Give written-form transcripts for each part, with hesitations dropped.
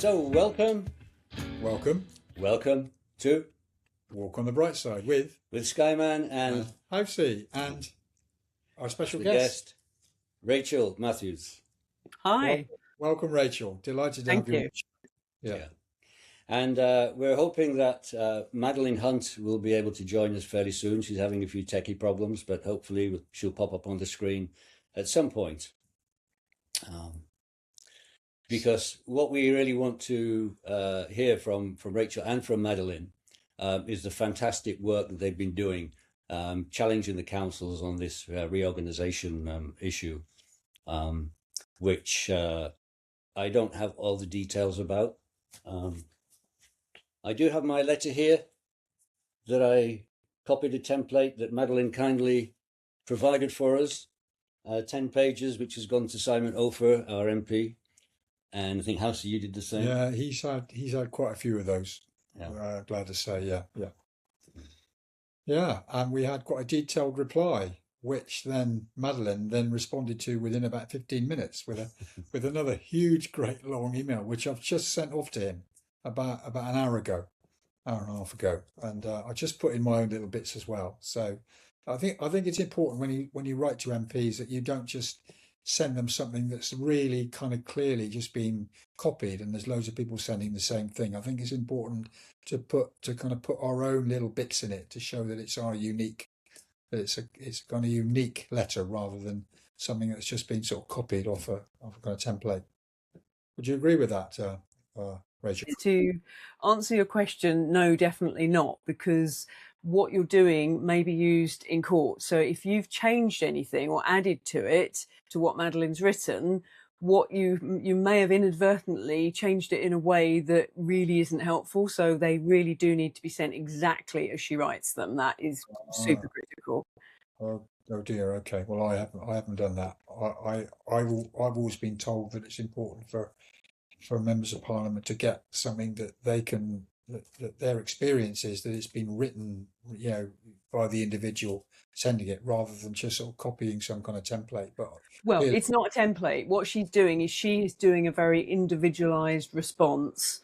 So welcome to Walk on the Brightside with Skyman and Housie and our special guest Rachel Mathews. Hi. Welcome, Rachel. Delighted to Thank have you. you. And we're hoping that Madeleine Hunt will be able to join us fairly soon. She's having a few techie problems, but hopefully she'll pop up on the screen at some point. Because what we really want to hear from Rachel and from Madeleine is the fantastic work that they've been doing, challenging the councils on this reorganisation issue, which I don't have all the details about. I do have my letter here that I copied a template that Madeleine kindly provided for us, 10 pages, which has gone to Simon Ofer, our MP. And I think Housie, you did the same. Yeah, he's had quite a few of those. Yeah. Glad to say, yeah. And we had quite a detailed reply, which then Madeleine then responded to within about 15 minutes with another huge, great long email, which I've just sent off to him about an hour and a half ago, and I just put in my own little bits as well. So I think it's important when you write to MPs that you don't just send them something that's really kind of clearly just been copied and there's loads of people sending the same thing. I think it's important to kind of put our own little bits in it to show that it's our unique, that it's kind of unique letter rather than something that's just been sort of copied off a kind of template. Would you agree with that, Rachel? To answer your question, no, definitely not, because what you're doing may be used in court. So if you've changed anything or added to it, to what Madeleine's written, what you may have inadvertently changed it in a way that really isn't helpful. So they really do need to be sent exactly as she writes them. That is super critical. Oh dear. Okay. Well, I haven't done that. I've always been told that it's important for members of Parliament to get something that they can, that their experience is that it's been written, by the individual sending it rather than just sort of copying some kind of template. But it's not a template. What she's doing is doing a very individualized response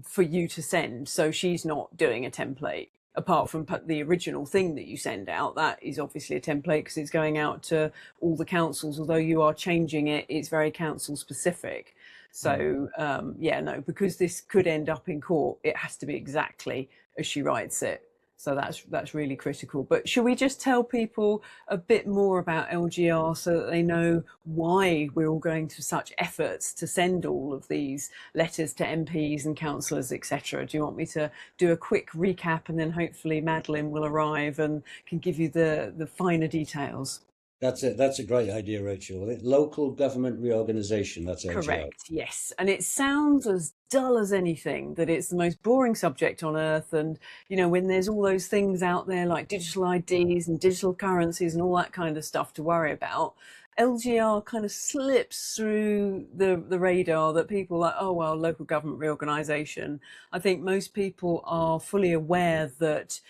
for you to send. So she's not doing a template. Apart from the original thing that you send out, that is obviously a template because it's going out to all the councils. Although you are changing it, it's very council specific. So no, because this could end up in court, it has to be exactly as she writes it. So that's really critical. But should we just tell people a bit more about LGR so that they know why we're all going to such efforts to send all of these letters to MPs and councillors, etc.? Do you want me to do a quick recap and then hopefully Madeleine will arrive and can give you the finer details? That's it. That's a great idea, Rachel. Local government reorganisation. That's LGR. Correct. Yes, and it sounds as dull as anything, that it's the most boring subject on earth. And when there's all those things out there like digital IDs and digital currencies and all that kind of stuff to worry about, LGR kind of slips through the radar that people are like, oh well, local government reorganisation. I think most people are fully aware that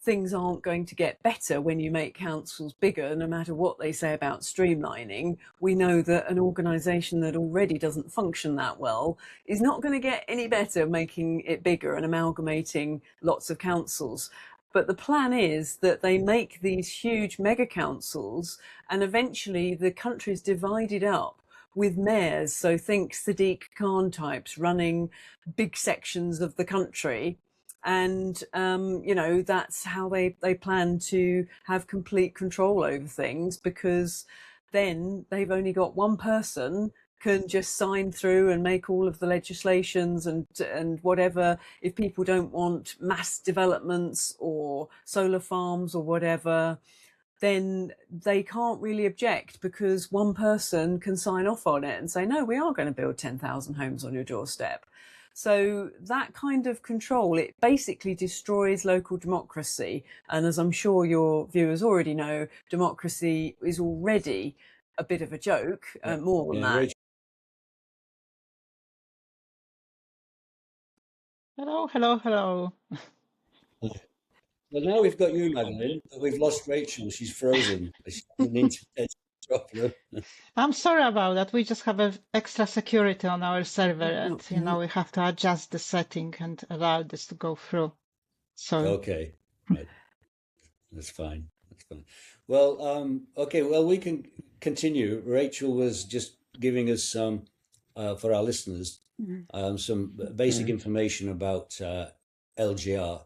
things aren't going to get better when you make councils bigger, no matter what they say about streamlining. We know that an organisation that already doesn't function that well is not going to get any better making it bigger and amalgamating lots of councils. But the plan is that they make these huge mega councils and eventually the country is divided up with mayors. So think Sadiq Khan types running big sections of the country. And, that's how they plan to have complete control over things, because then they've only got one person can just sign through and make all of the legislations and whatever. If people don't want mass developments or solar farms or whatever, then they can't really object because one person can sign off on it and say, no, we are going to build 10,000 homes on your doorstep. So that kind of control, it basically destroys local democracy. And as I'm sure your viewers already know, democracy is already a bit of a joke, more than that. Hello. Well, now we've got you, Madeleine, but we've lost Rachel. She's frozen. problem. I'm sorry about that. We just have a extra security on our server, and we have to adjust the setting and allow this to go through. So Okay, right. That's fine. That's fine. Well, okay. Well, we can continue. Rachel was just giving us some, for our listeners, some basic information about LGR,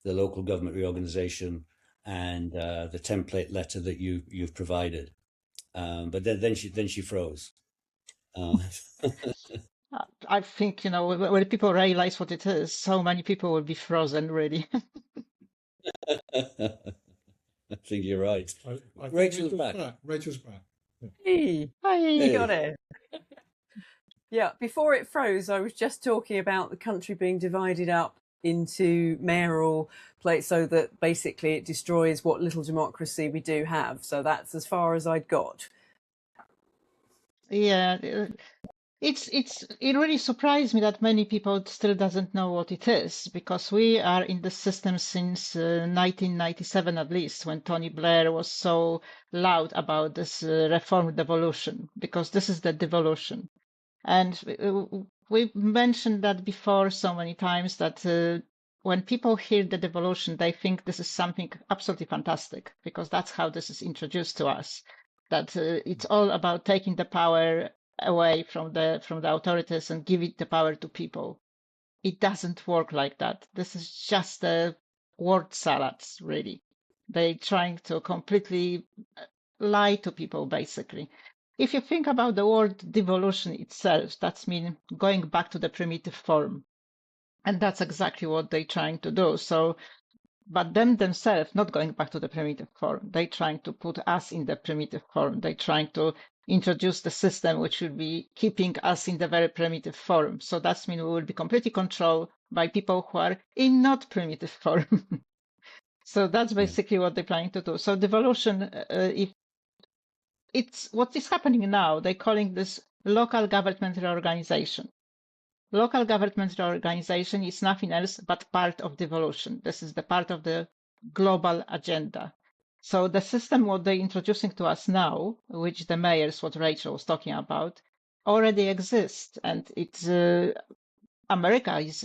the local government reorganization, and the template letter that you've provided. But then she froze. I think when people realize what it is, so many people will be frozen. Really. I think you're right. I think Rachel's back. Rachel's back. Hey, Hi. you got it. Yeah, before it froze, I was just talking about the country being divided up into mayoral places so that basically it destroys what little democracy we do have. So that's as far as I'd got. Yeah, it really surprised me that many people still doesn't know what it is, because we are in the system since 1997 at least, when Tony Blair was so loud about this reform devolution, because this is the devolution. And we've mentioned that before so many times, that when people hear the devolution, they think this is something absolutely fantastic, because that's how this is introduced to us, that it's all about taking the power away from the authorities and giving the power to people. It doesn't work like that. This is just a word salads, really. They're trying to completely lie to people, basically. If you think about the word devolution itself, that's mean going back to the primitive form. And that's exactly what they're trying to do. So, but them themselves not going back to the primitive form. They're trying to put us in the primitive form. They're trying to introduce the system which will be keeping us in the very primitive form. So that's mean we will be completely controlled by people who are in not primitive form. So that's basically what they're planning to do. So devolution, if it's what is happening now, they're calling this local government reorganization. Local government reorganization is nothing else but part of devolution. This is the part of the global agenda. So the system what they're introducing to us now, which the mayors, what Rachel was talking about, already exists, and it's America is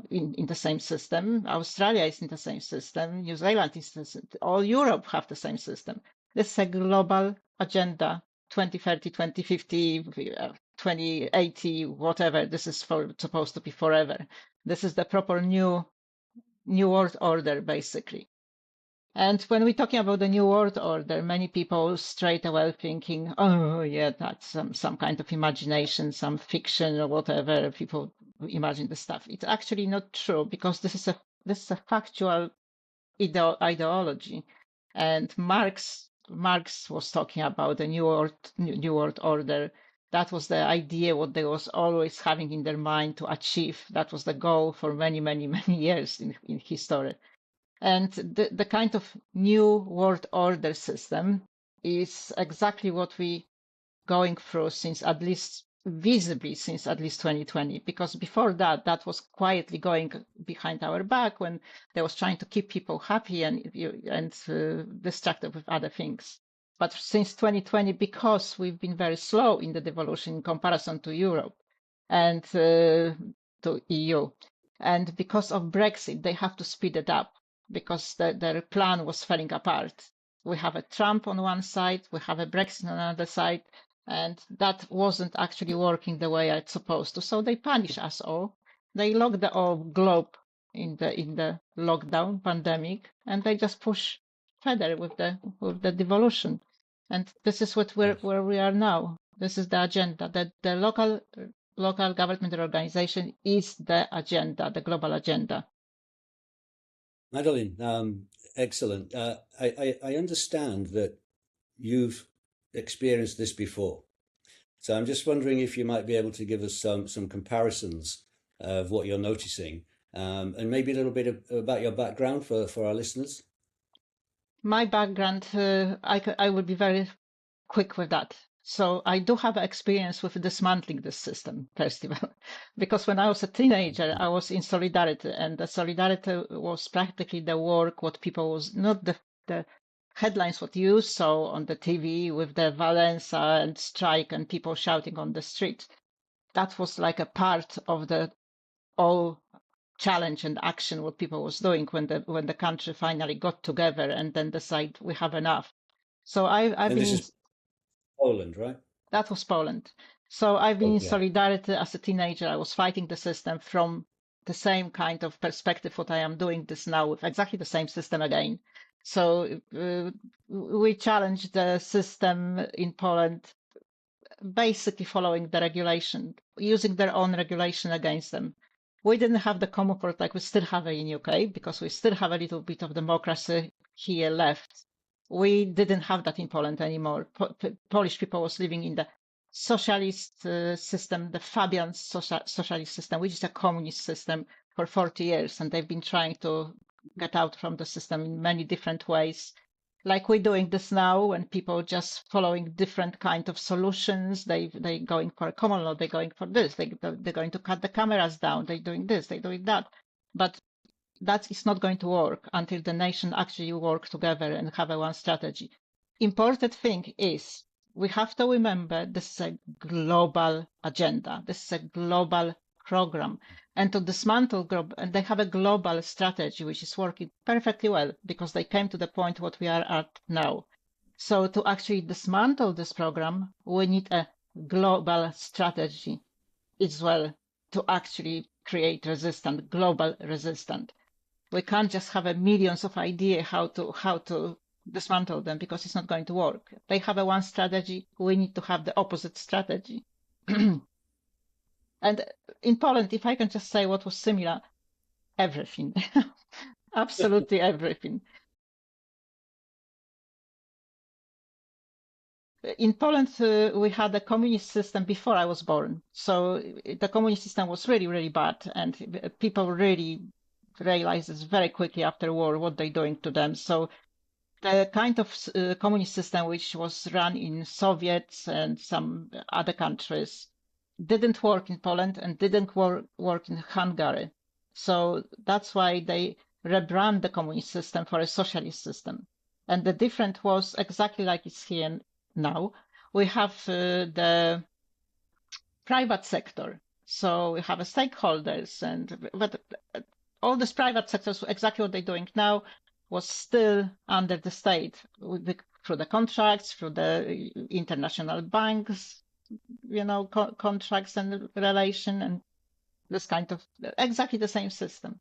in the same system. Australia is in the same system. New Zealand is all Europe have the same system. This is a global agenda, 2030, 2050, 2080, whatever. This is supposed to be forever. This is the proper new world order, basically. And when we're talking about the new world order, many people straight away thinking, oh yeah, that's some kind of imagination, some fiction or whatever. People imagine the stuff. It's actually not true, because this is a factual ideology. And Marx was talking about the new world order. That was the idea what they was always having in their mind to achieve. That was the goal for many, many, many years in history. And the kind of new world order system is exactly what we going through since at least visibly since at least 2020, because before that was quietly going behind our back when they was trying to keep people happy and distracted with other things. But since 2020, because we've been very slow in the devolution in comparison to Europe and to EU, and because of Brexit, they have to speed it up, because their plan was falling apart. We have a Trump on one side, we have a Brexit on another side, and that wasn't actually working the way it's supposed to. So they punish us all. They lock the whole globe in the lockdown pandemic, and they just push further with the devolution. And this is where we are now. This is the agenda. That the local government organization is the agenda, the global agenda. Madeleine, excellent. I understand that you've experienced this before. So I'm just wondering if you might be able to give us some comparisons of what you're noticing, and maybe a little bit about your background for our listeners. My background, I will be very quick with that. So I do have experience with dismantling this system, first of all, because when I was a teenager, I was in Solidarity, and the Solidarity was practically the work what people was not the headlines what you saw on the TV with the Valenza and strike and people shouting on the street, that was like a part of the all challenge and action what people was doing when the country finally got together and then decide we have enough. So I've And been this in, is Poland, right? that was Poland. So I've been Oh, in yeah. solidarity as a teenager. I was fighting the system from the same kind of perspective what I am doing this now with exactly the same system again. So we challenged the system in Poland, basically following the regulation, using their own regulation against them. We didn't have the comfort like we still have in UK because we still have a little bit of democracy here left. We didn't have that in Poland anymore. Polish people was living in the socialist system, the Fabian socialist system, which is a communist system for 40 years, and they've been trying to get out from the system in many different ways. Like we're doing this now, when people just following different kind of solutions, they going for a common law, they're going for this, they're going to cut the cameras down, they're doing this, they're doing that, but that is not going to work until the nation actually work together and have a one strategy. Important thing is we have to remember this is a global agenda. This is a global program. And to dismantle and they have a global strategy which is working perfectly well because they came to the point what we are at now. So to actually dismantle this program, we need a global strategy as well to actually create global resistance. We can't just have a millions of ideas how to dismantle them because it's not going to work. They have a one strategy. We need to have the opposite strategy. And in Poland, if I can just say what was similar, everything, absolutely everything. In Poland, we had a communist system before I was born. So the communist system was really, really bad. And people really realized this very quickly after war, what they're doing to them. So the kind of communist system which was run in Soviets and some other countries didn't work in Poland and didn't work in Hungary. So that's why they rebrand the communist system for a socialist system. And the difference was exactly like it's here now. We have the private sector. So we have a stakeholders but all these private sectors, exactly what they're doing now, was still under the state through the contracts, through the international banks, contracts and relation and this kind of exactly the same system.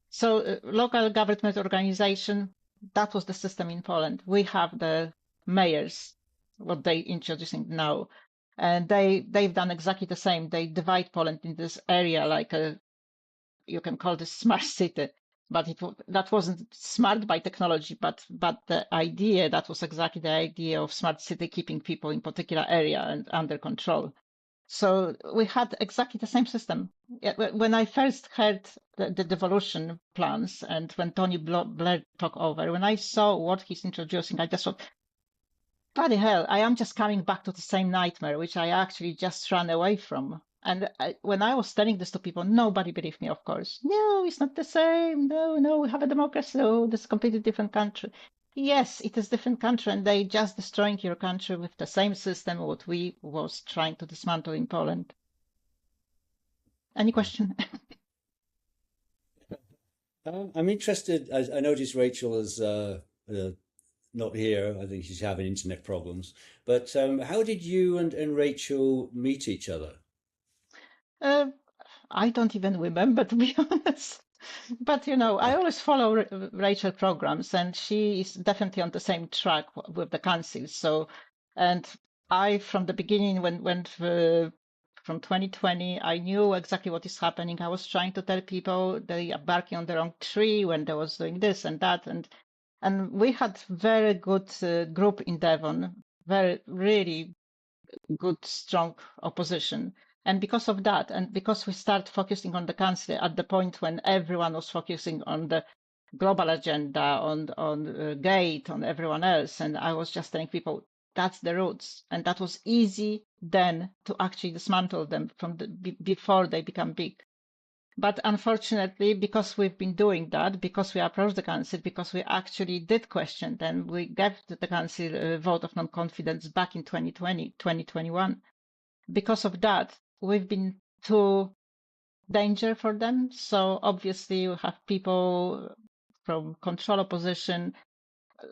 So local government organization, that was the system in Poland. We have the mayors, what they introducing now, and they've done exactly the same. They divide Poland in this area like you can call this smart city, but that wasn't smart by technology, but the idea, that was exactly the idea of smart city, keeping people in particular area and under control. So we had exactly the same system. When I first heard the devolution plans and when Tony Blair took over, when I saw what he's introducing, I just thought, bloody hell, I am just coming back to the same nightmare, which I actually just ran away from. And when I was telling this to people, nobody believed me, of course. No, it's not the same. No, we have a democracy. Oh, this is a completely different country. Yes, it is a different country, and they just destroying your country with the same system what we was trying to dismantle in Poland. Any question? I'm interested. I noticed Rachel is not here. I think she's having internet problems. But how did you and Rachel meet each other? I don't even remember, to be honest. But I always follow Rachel programs, and she is definitely on the same track with the council. So, and I, from the beginning, when from 2020, I knew exactly what is happening. I was trying to tell people they are barking on the wrong tree when they was doing this and that, and we had very good group in Devon, very really good, strong opposition. And because of that, and because we start focusing on the council at the point when everyone was focusing on the global agenda, on Gate, on everyone else, and I was just telling people that's the roots, and that was easy then to actually dismantle them from before they become big. But unfortunately, because we've been doing that, because we approached the council, because we actually did question them, we gave the council a vote of non-confidence back in 2020, 2021. Because of that, we've been too danger for them. So obviously you have people from control opposition,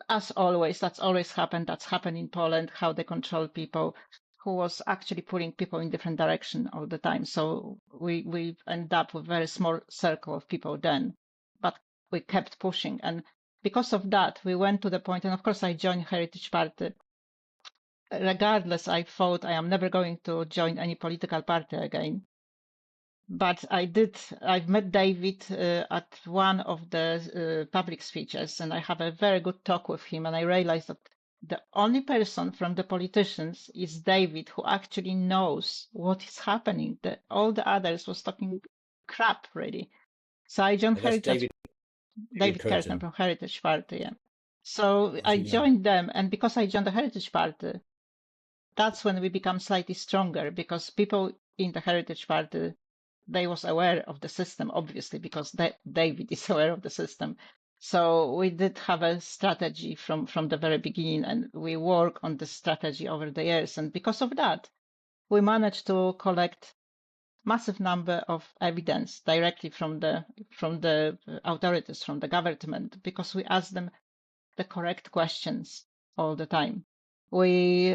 as always, that's always happened. That's happened in Poland, how they control people, who was actually pulling people in different direction all the time. So we end up with a very small circle of people then, but we kept pushing. And because of that, we went to the point, and of course I joined Heritage Party. Regardless, I thought I am never going to join any political party again. But I've met David at one of the public speeches, and I have a very good talk with him. And I realized that the only person from the politicians is David, who actually knows what is happening. All the others was talking crap, really. So I joined That's Heritage, David Curtin Curtin. from Heritage Party. Yeah. So I Yeah. joined them, and because I joined the Heritage Party, that's when we become slightly stronger, because people in the Heritage Party, they was aware of the system, obviously, because David is aware of the system. So we did have a strategy from the very beginning, and we work on the strategy over the years. And because of that, we managed to collect massive number of evidence directly from the authorities, from the government, because we asked them the correct questions all the time. We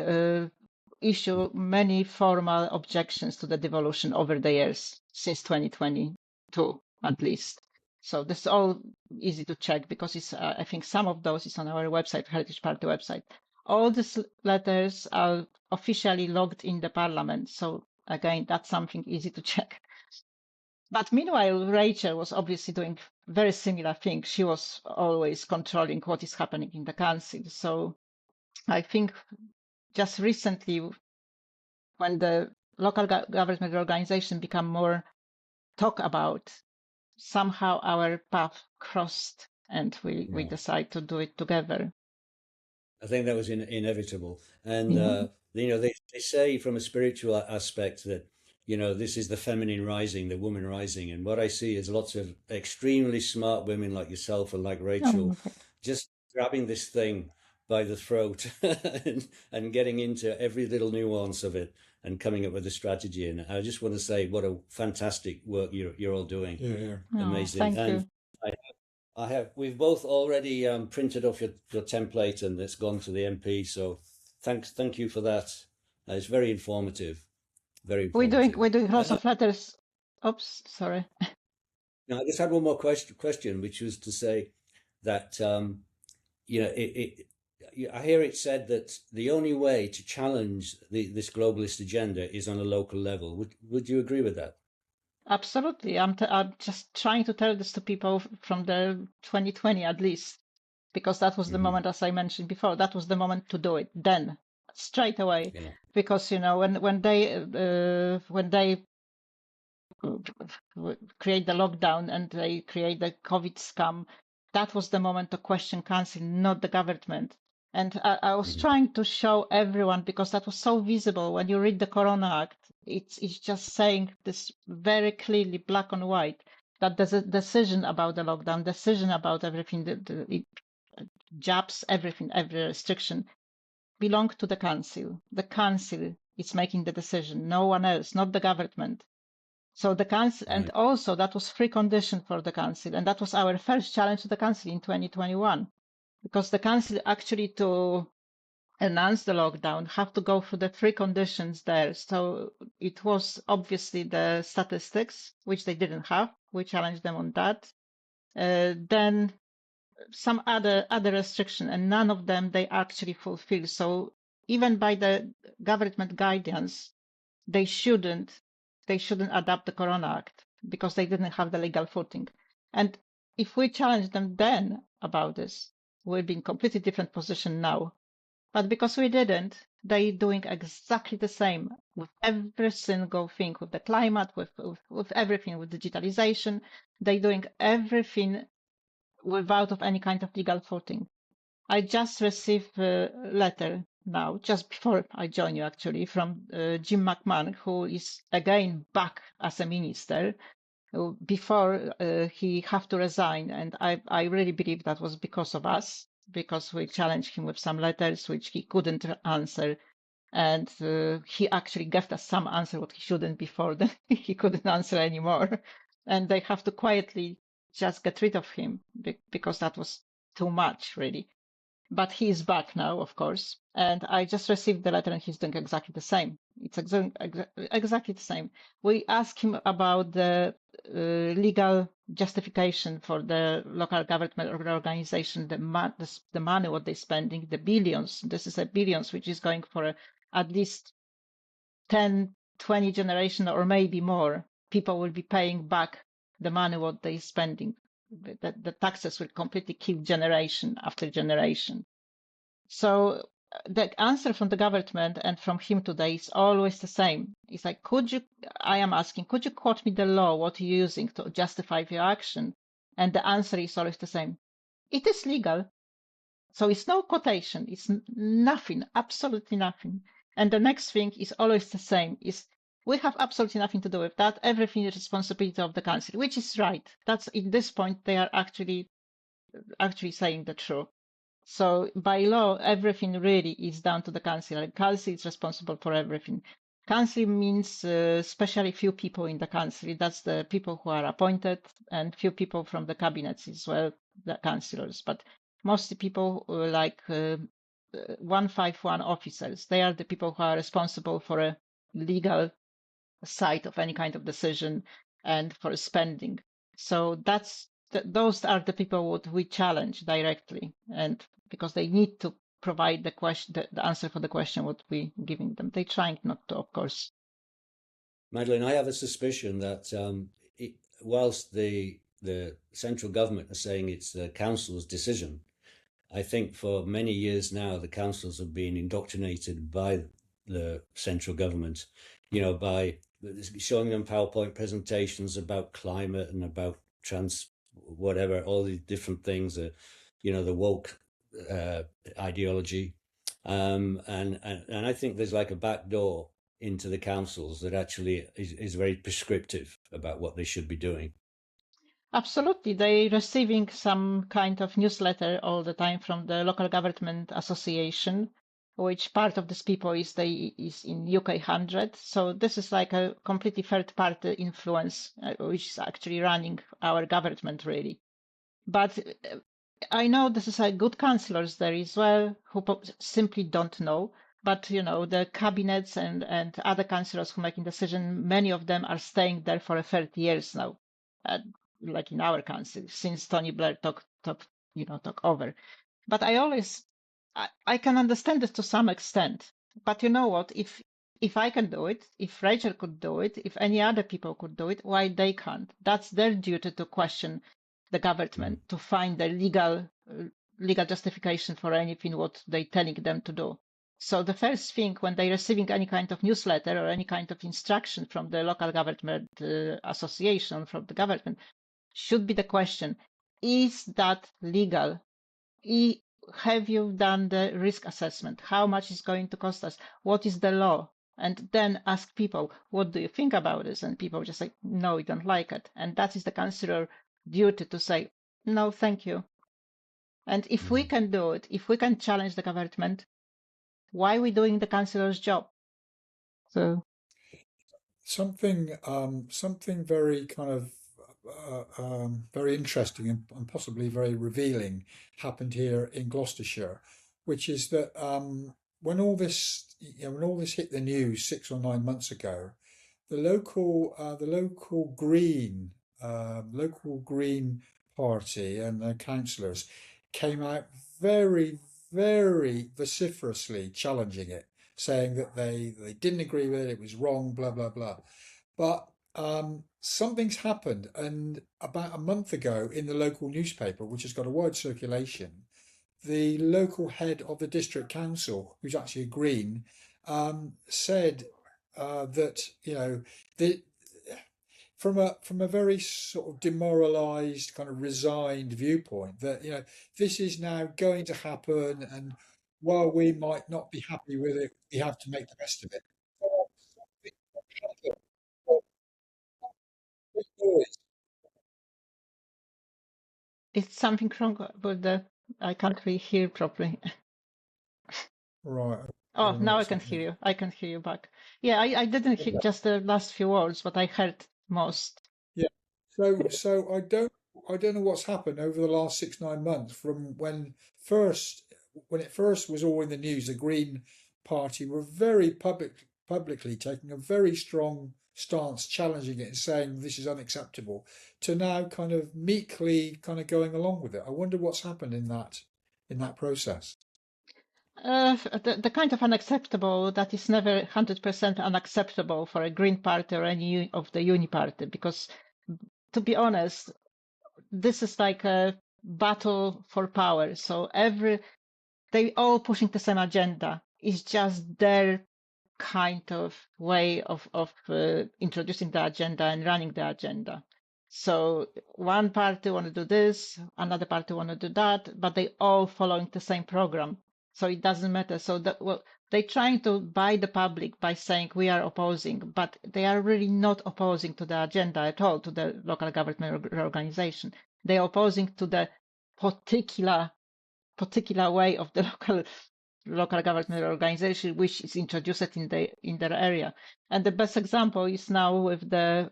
issue many formal objections to the devolution over the years, since 2022 at least. So this is all easy to check, because it's I think some of those is on our website, Heritage Party website. All these letters are officially logged in the parliament. So again, that's something easy to check. But meanwhile, Rachel was obviously doing very similar things. She was always controlling what is happening in the council. So I think just recently, when the local government organization become more talk about, somehow our path crossed, and we decide to do it together. I think that was inevitable. And, Yeah. they say from a spiritual aspect that, this is the feminine rising, the woman rising. And what I see is lots of extremely smart women like yourself and like Rachel Okay. just grabbing this thing by the throat and getting into every little nuance of it and coming up with a strategy. And I just want to say what a fantastic work you're all doing. Yeah. Oh, Amazing. thank And you. we've both already printed off your template and it's gone to the MP. So thank you for that. It's very informative. Very informative. We're doing lots of letters. Oops, sorry. Now, I just had one more question, which was to say that I hear it said that the only way to challenge this globalist agenda is on a local level. Would you agree with that? Absolutely. I'm just trying to tell this to people from the 2020 at least, because that was the Mhm. moment, as I mentioned before, that was the moment to do it then, straight away. Yeah. Because when they create the lockdown and they create the COVID scam, that was the moment to question council, not the government. And I was Mhm. trying to show everyone, because that was so visible when you read the Corona Act. It's just saying this very clearly, black and white, that there's a decision about the lockdown, decision about everything, the jobs, everything, every restriction belong to the council. The council is making the decision, no one else, not the government. So the council, and Right. also that was free condition for the council, and that was our first challenge to the council in 2021, because the council actually, to announce the lockdown, have to go through the three conditions there. So it was obviously the statistics, which they didn't have. We challenged them on that. Then some other restriction, and none of them they actually fulfill. So even by the government guidance, they shouldn't adopt the Corona Act, because they didn't have the legal footing. And if we challenge them then about this, we'll be in completely different position now. But because we didn't, they doing exactly the same with every single thing, with the climate, with everything, with digitalization. They doing everything without of any kind of legal footing. I just received a letter now, just before I joined you actually, from Jim McMahon, who is again back as a minister. before he have to resign. And I really believe that was because of us, because we challenged him with some letters which he couldn't answer. And he actually gave us some answer what he shouldn't before. Then he couldn't answer anymore. And they have to quietly just get rid of him because that was too much, really. But he is back now, of course. And I just received the letter and he's doing exactly the same. It's exactly the same. We asked him about the legal justification for the local government organization, the money what they're spending, the billions. This is a billions which is going for at least 10, 20 generation or maybe more. People will be paying back the money what they're spending. The taxes will completely kill generation after generation. So the answer from the government and from him today is always the same. It's like, I am asking, could you quote me the law, what you're using to justify your action? And the answer is always the same. It is legal. So it's no quotation. It's nothing, absolutely nothing. And the next thing is always the same, is we have absolutely nothing to do with that. Everything is responsibility of the council, which is right. That's at this point, they are actually saying the truth. So by law, everything really is down to the council. And council is responsible for everything. Council means especially few people in the council. That's the people who are appointed and few people from the cabinets as well, the councillors. But mostly people like 151 officers. They are the people who are responsible for a legal side of any kind of decision and for spending. So those are the people what we challenge directly, and because they need to provide the answer for the question what we giving them. They're trying not to, of course. Madeleine, I have a suspicion that whilst the central government are saying it's the council's decision, I think for many years now the councils have been indoctrinated by the central government, by showing them PowerPoint presentations about climate and about whatever, all these different things, the woke ideology. And I think there's like a back door into the councils that actually is very prescriptive about what they should be doing. Absolutely. They're receiving some kind of newsletter all the time from the local government association, which part of these people is in UK 100. So this is like a completely third party influence, which is actually running our government really. But I know this is a good councillors there as well who simply don't know. But the cabinets and other councillors who are making decisions, many of them are staying there for 30 years now, like in our council since Tony Blair took over. But I can understand this to some extent. But you know what? If I can do it, if Rachel could do it, if any other people could do it, why they can't? That's their duty to question the government, to find the legal justification for anything what they're telling them to do. So the first thing when they're receiving any kind of newsletter or any kind of instruction from the local government association, from the government, should be the question, is that legal? Have you done the risk assessment? How much is going to cost us? What is the law? And then ask people, what do you think about this? And people just say, no, we don't like it. And that is the councillor duty to say, no, thank you. And if we can do it, if we can challenge the government, why are we doing the councillor's job? So something very kind of very interesting and possibly very revealing happened here in Gloucestershire, which is that when all this hit the news 6 or 9 months ago, the local Green party and their councillors came out very, very vociferously challenging it, saying that they didn't agree with it, it was wrong, blah blah blah. But something's happened, and about a month ago in the local newspaper, which has got a wide circulation, the local head of the district council, who's actually a Green, said that from a very sort of demoralised, kind of resigned viewpoint, that this is now going to happen, and while we might not be happy with it, we have to make the best of it. noise. It's something wrong with the. I can't really hear properly. Right. I Oh, don't know now I what's can hear happening. you. I can hear you back. Yeah, I didn't hear just the last few words, but I heard most. Yeah. So I don't know what's happened over the last 6 9 months from when it first was all in the news. The Green Party were very publicly taking a very strong stance, challenging it and saying this is unacceptable, to now kind of meekly kind of going along with it. I wonder what's happened in that process. The kind of unacceptable that is never 100% unacceptable for a Green Party or any of the Uni Party, because to be honest, this is like a battle for power. So they all pushing the same agenda. It's just their kind of way of introducing the agenda and running the agenda. So one party want to do this, another party want to do that, but they all following the same program. So it doesn't matter. So they're trying to buy the public by saying we are opposing, but they are really not opposing to the agenda at all, to the local government reorganization. They are opposing to the particular way of the local government organization which is introduced in their area. And the best example is now with the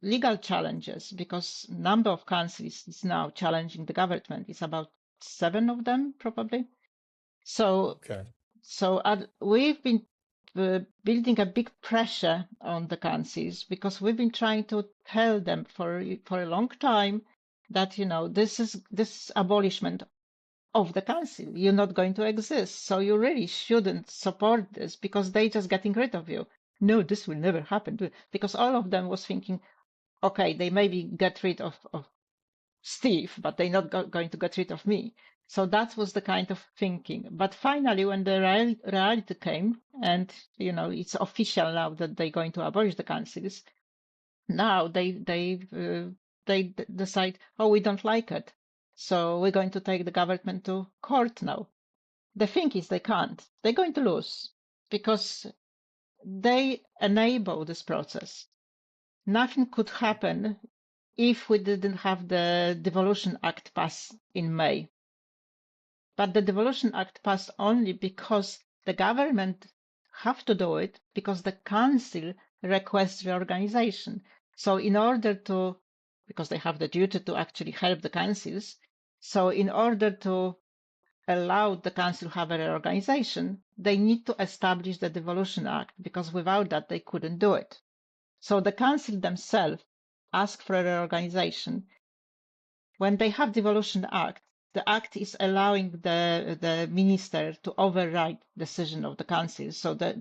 legal challenges, because number of councils is now challenging the government. It's about 7 of them probably. So Okay. we've been building a big pressure on the councils, because we've been trying to tell them for a long time that this is abolishment of the council. You're not going to exist. So you really shouldn't support this, because they're just getting rid of you. No, this will never happen. Because all of them was thinking, okay, they maybe get rid of Steve, but they're not going to get rid of me. So that was the kind of thinking. But finally, when the reality came, and it's official now that they're going to abolish the councils, now they decide, oh, we don't like it, so we're going to take the government to court now. The thing is, they can't. They're going to lose, because they enable this process. Nothing could happen if we didn't have the Devolution Act passed in May. But the Devolution Act passed only because the government have to do it, because the council requests reorganization. So in order to, because they have the duty to actually help the councils, so in order to allow the council to have a reorganization, they need to establish the Devolution Act, because without that they couldn't do it. So the council themselves ask for a reorganization. When they have Devolution Act, the act is allowing the minister to override decision of the council. So the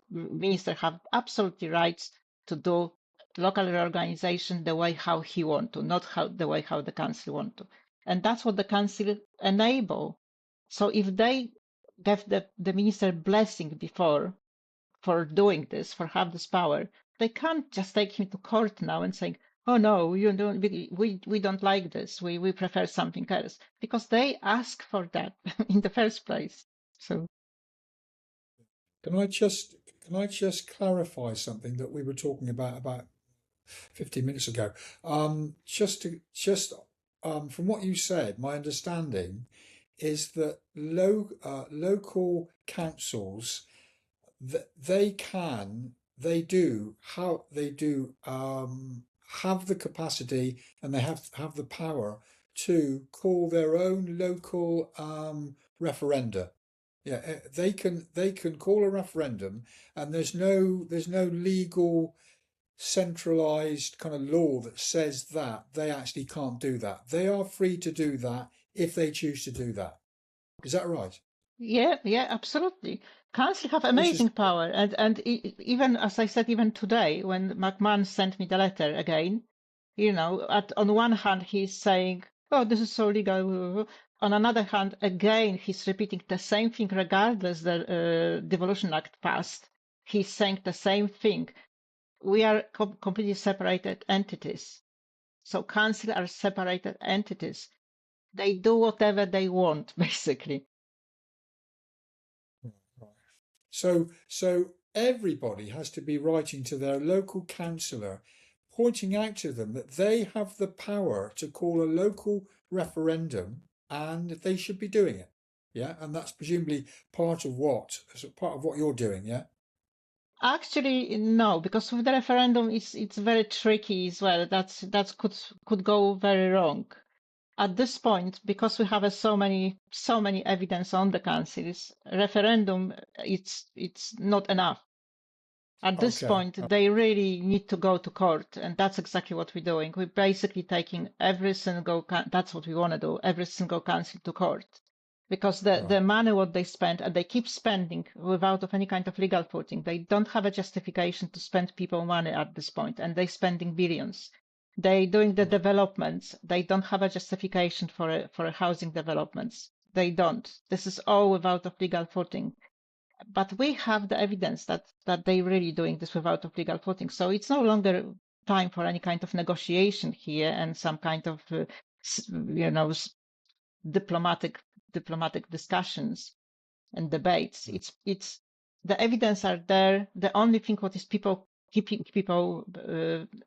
minister have absolutely rights to do local reorganization the way how he want to, not the way how the council want to. And that's what the council enable. So if they give the minister blessing before for doing this, for have this power, they can't just take him to court now and saying, oh no, you don't, we don't like this, we prefer something else, because they ask for that in the first place. So Can I just clarify something that we were talking about 15 minutes ago? From what you said, my understanding is that local councils, they do have the capacity, and they have the power to call their own local referenda. Yeah, they can call a referendum, and there's no legal centralized kind of law that says that they actually can't do that. They are free to do that if they choose to do that. Is that right? yeah, absolutely. Council have This is amazing power, and even as I said, even today when McMahon sent me the letter again, on one hand he's saying, oh, this is so legal. On another hand, again, he's repeating the same thing regardless the Devolution Act passed. He's saying the same thing. We are completely separated entities. So council are separated entities. They do whatever they want, basically. so everybody has to be writing to their local councillor, pointing out to them that they have the power to call a local referendum and they should be doing it. Yeah, and that's presumably part of what you're doing. Yeah. Actually, no, because with the referendum, it's very tricky as well. That could go very wrong. At this point, because we have so many evidence on the councils, referendum it's not enough. At this point, they really need to go to court, and that's exactly what we're doing. We're basically taking every single that's what we want to do, every single council to court, because the money what they spend, and they keep spending without of any kind of legal footing. They don't have a justification to spend people money at this point, and they're spending billions. They doing the developments. They don't have a justification for housing developments. They don't. This is all without of legal footing. But we have the evidence that they're really doing this without of legal footing. So it's no longer time for any kind of negotiation here and some kind of diplomatic discussions and debates. It's the evidence are there. The only thing what is keeping people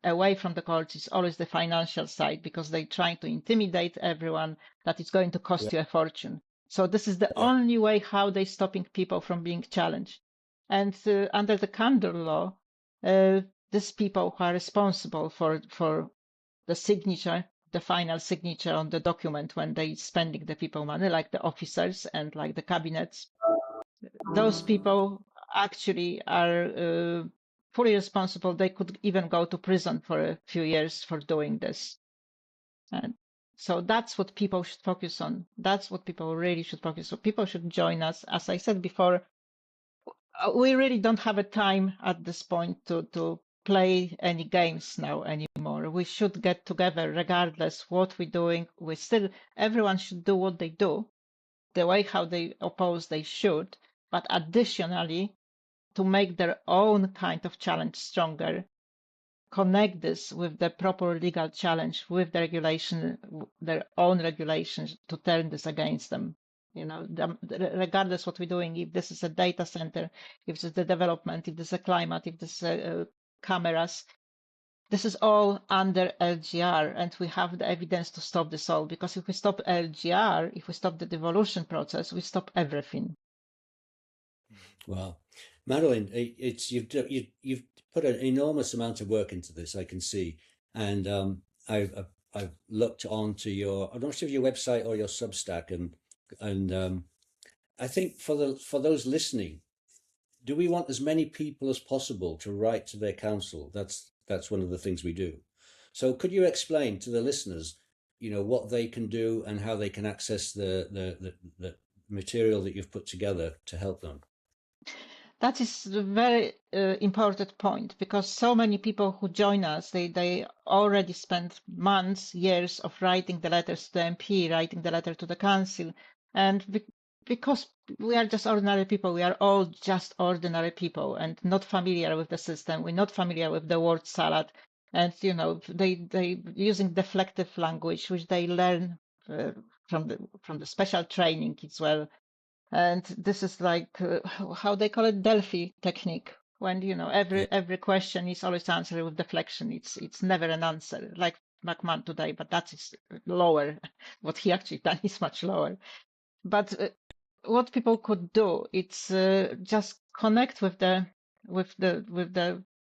away from the courts is always the financial side, because they're trying to intimidate everyone that it's going to cost you a fortune. So this is the only way how they're stopping people from being challenged. And under the candor law, these people who are responsible for the signature, the final signature on the document when they spending the people money, like the officers and like the cabinets, those people actually are fully responsible. They could even go to prison for a few years for doing this. And so that's what people should focus on. That's what people really should focus on. People should join us. As I said before, we really don't have a time at this point to play any games now anymore. We should get together regardless what we're doing. Everyone should do what they do, the way how they oppose they should, but additionally, to make their own kind of challenge stronger, connect this with the proper legal challenge, with the regulation, their own regulations, to turn this against them. Regardless what we're doing, if this is a data center, if this is the development, if this is a climate, if this is cameras, this is all under LGR, and we have the evidence to stop this all. Because if we stop LGR, if we stop the devolution process, we stop everything. Wow, Madeleine, you've put an enormous amount of work into this, I can see, and I've looked onto I'm not sure if your website or your Substack, and I think for those listening, do we want as many people as possible to write to their council? That's one of the things we do. So could you explain to the listeners, what they can do and how they can access the material that you've put together to help them? That is a very important point, because so many people who join us, they already spend months, years of writing the letters to the MP, writing the letter to the council. And because we are just ordinary people, we are all just ordinary people and not familiar with the system. We're not familiar with the word salad. And, they using deflective language, which they learn from the special training as well. And this is like how they call it, Delphi technique, when every question is always answered with deflection. It's never an answer, like McMahon today, but that is lower. What he actually done is much lower. But what people could do, it's just connect with the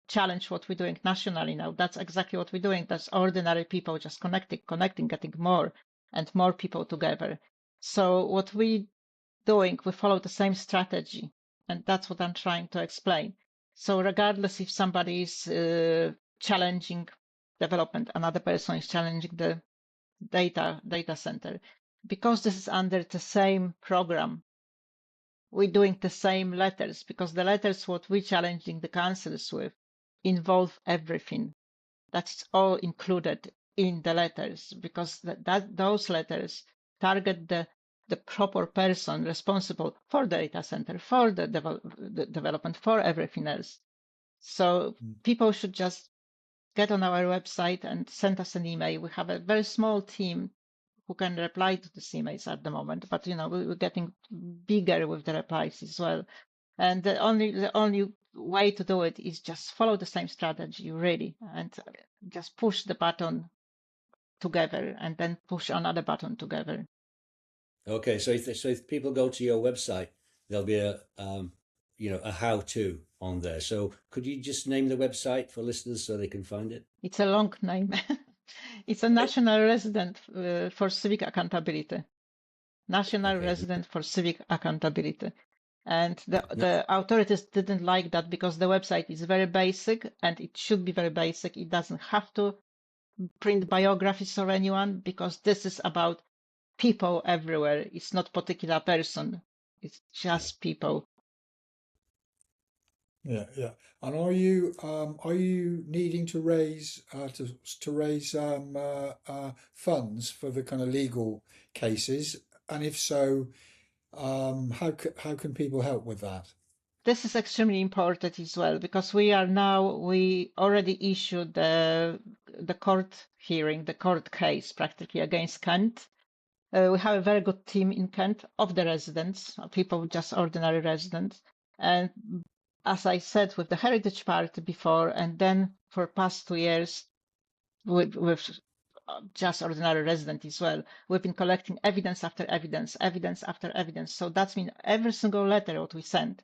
challenge what we're doing nationally now. That's exactly what we're doing. That's ordinary people just connecting, getting more and more people together. So what we follow the same strategy, and that's what I'm trying to explain. So regardless if somebody is challenging development, another person is challenging the data center, because this is under the same program, we're doing the same letters, because the letters what we're challenging the councils with involve everything. That's all included in the letters, because those letters target the proper person responsible for the data center, for the development, for everything else. So people should just get on our website and send us an email. We have a very small team who can reply to these emails at the moment, but we're getting bigger with the replies as well. And the only way to do it is just follow the same strategy, really, and just push the button together and then push another button together. Okay, so if people go to your website, there'll be a a how-to on there. So could you just name the website for listeners so they can find it? It's a long name. It's a national resident for civic accountability. National Okay. resident for civic accountability. And No, the authorities didn't like that because the website is very basic, and it should be very basic. It doesn't have to print biographies of anyone, because this is about people everywhere. It's not particular person. It's just people. Yeah, yeah. And are you needing to raise funds for the kind of legal cases? And if so, how can people help with that? This is extremely important as well, because we already issued the court hearing, the court case practically against Kent. We have a very good team in Kent of the residents, people, just ordinary residents. And as I said, with the Heritage Party before, and then for past 2 years with just ordinary residents as well, we've been collecting evidence after evidence, evidence after evidence. So that means every single letter what we send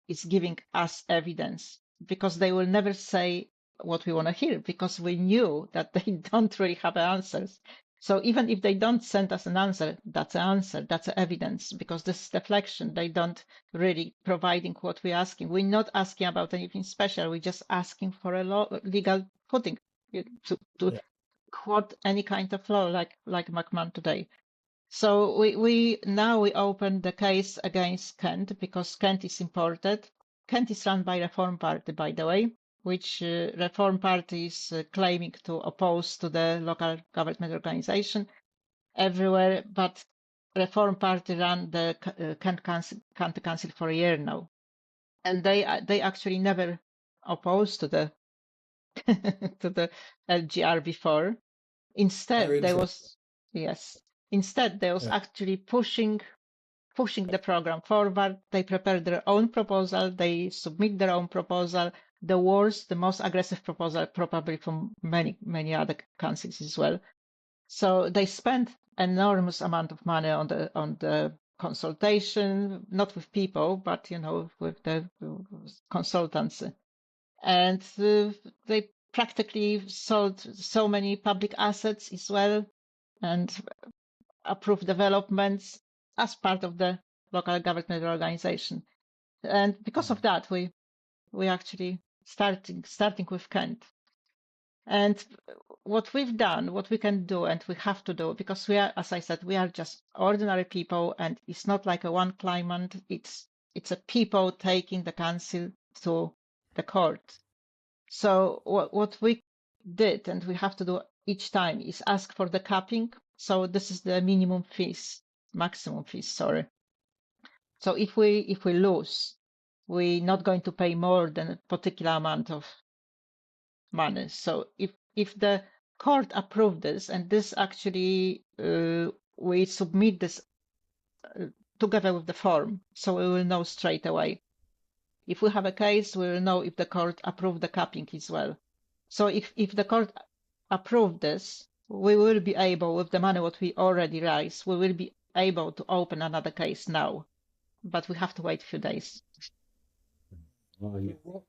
is giving us evidence, because they will never say what we want to hear, because we knew that they don't really have answers. So even if they don't send us an answer, that's an answer, that's evidence, because this is deflection. They don't really providing what we're asking. We're not asking about anything special. We're just asking for a legal footing to Yeah. quote any kind of law, like McMahon today. So we open the case against Kent, because Kent is imported. Kent is run by Reform Party, by the way, which Reform Party is claiming to oppose to the local government organization everywhere. But Reform Party ran the Kent County Council for a year now, and they actually never opposed to the to the LGR before. Instead, there was Yeah. actually pushing the program forward. They prepared their own proposal. They submit their own proposal. The worst, the most aggressive proposal, probably from many other councils as well. So they spent enormous amount of money on the consultation, not with people, but with the consultants, and they practically sold so many public assets as well, and approved developments as part of the local government organization. And because of that, we actually starting with Kent. And what we've done, what we can do, and we have to do, because we are, as I said, we are just ordinary people, and it's not like a one claimant. It's a people taking the council to the court. So what we did, and we have to do each time, is ask for the capping. So this is the maximum fees, sorry. So if we lose, we're not going to pay more than a particular amount of money. So if the court approved this, and this actually we submit this together with the form, so we will know straight away. If we have a case, we will know if the court approved the capping as well. So if the court approved this, we will be able, with the money what we already raised, we will be able to open another case now. But we have to wait a few days. What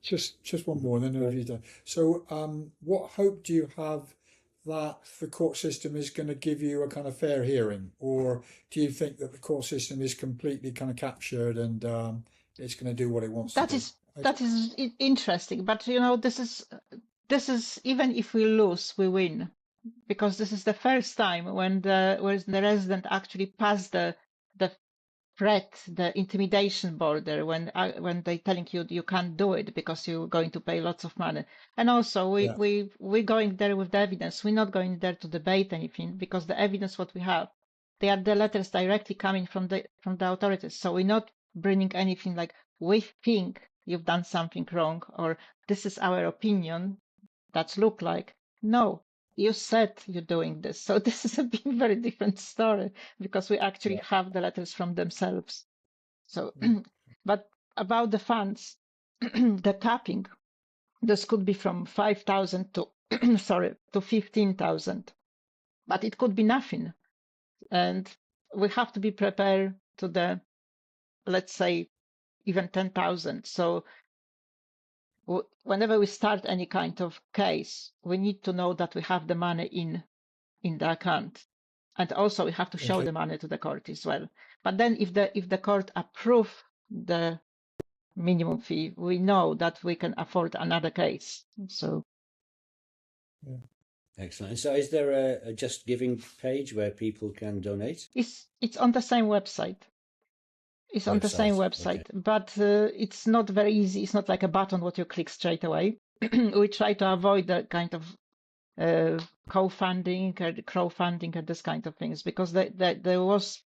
just one more, and then over you done. So what hope do you have that the court system is going to give you a kind of fair hearing, or do you think that the court system is completely kind of captured and it's going to do what it wants to do? That is interesting, but this is even if we lose, we win, because this is the first time when the resident actually passed the threat, the intimidation border, when they telling you can't do it because you're going to pay lots of money. And also we're going there with the evidence. We're not going there to debate anything, because the evidence what we have, they are the letters directly coming from the authorities. So we're not bringing anything like, we think you've done something wrong, or this is our opinion that's look like. No, you said you're doing this. So this is a very different story, because we actually have the letters from themselves. So, but about the funds, the capping, this could be from 5,000 to to 15,000, but it could be nothing, and we have to be prepared to the, let's say, even 10,000. So whenever we start any kind of case, we need to know that we have the money in the account, and also we have to show Okay. the money to the court as well. But then if the court approve the minimum fee, we know that we can afford another case. So Excellent. So is there a Just Giving page where people can donate? it's on the same website. It's on the same website, Okay. but it's not very easy. It's not like a button what you click straight away. We try to avoid the kind of co-funding or crowdfunding and this kind of things, because there was